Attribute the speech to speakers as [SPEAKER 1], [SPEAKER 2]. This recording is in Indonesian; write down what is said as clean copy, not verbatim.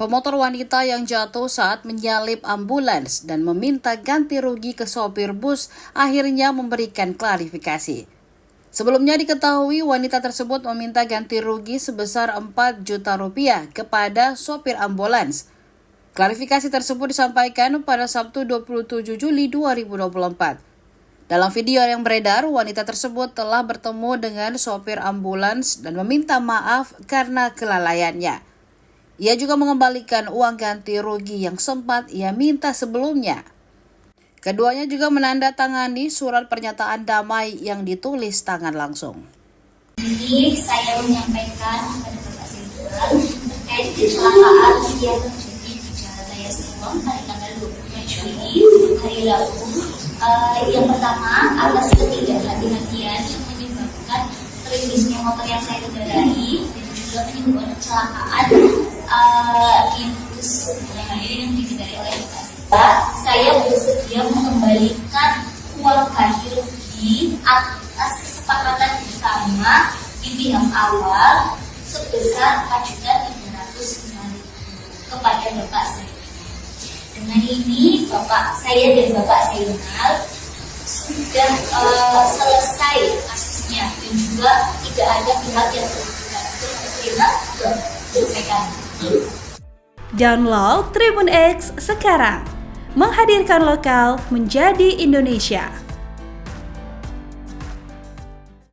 [SPEAKER 1] Pemotor wanita yang jatuh saat menyalip ambulans dan meminta ganti rugi ke sopir bus akhirnya memberikan klarifikasi. Sebelumnya diketahui wanita tersebut meminta ganti rugi sebesar 4 juta rupiah kepada sopir ambulans. Klarifikasi tersebut disampaikan pada Sabtu 27 Juli 2024. Dalam video yang beredar, wanita tersebut telah bertemu dengan sopir ambulans dan meminta maaf karena kelalaiannya. Ia juga mengembalikan uang ganti rugi yang sempat ia minta sebelumnya. Keduanya juga menandatangani surat pernyataan damai yang ditulis tangan langsung.
[SPEAKER 2] Ini saya menyampaikan kepada Bapak Saifulan terkait kecelakaan yang terjadi di Jalan Raya Singkong pada tanggal 25 Juli hari lalu. Yang pertama, atas ketidakhati-hatian yang menyebabkan terlilisnya motor yang saya kendarai dan juga menimbulkan kecelakaan di bus yang dikendarai oleh Bapak Saifulan. Saya bersedia mengembalikan uang ganti rugi atas kesepakatan bersama di pihak awal sebesar 4.305.000 kepada Bapak Saifulan. Dengan ini saya dan Bapak Saifulan sudah selesai kasusnya dan juga tidak ada pihak yang berpihak berbeda.
[SPEAKER 3] Download Tribun X sekarang, menghadirkan lokal menjadi Indonesia.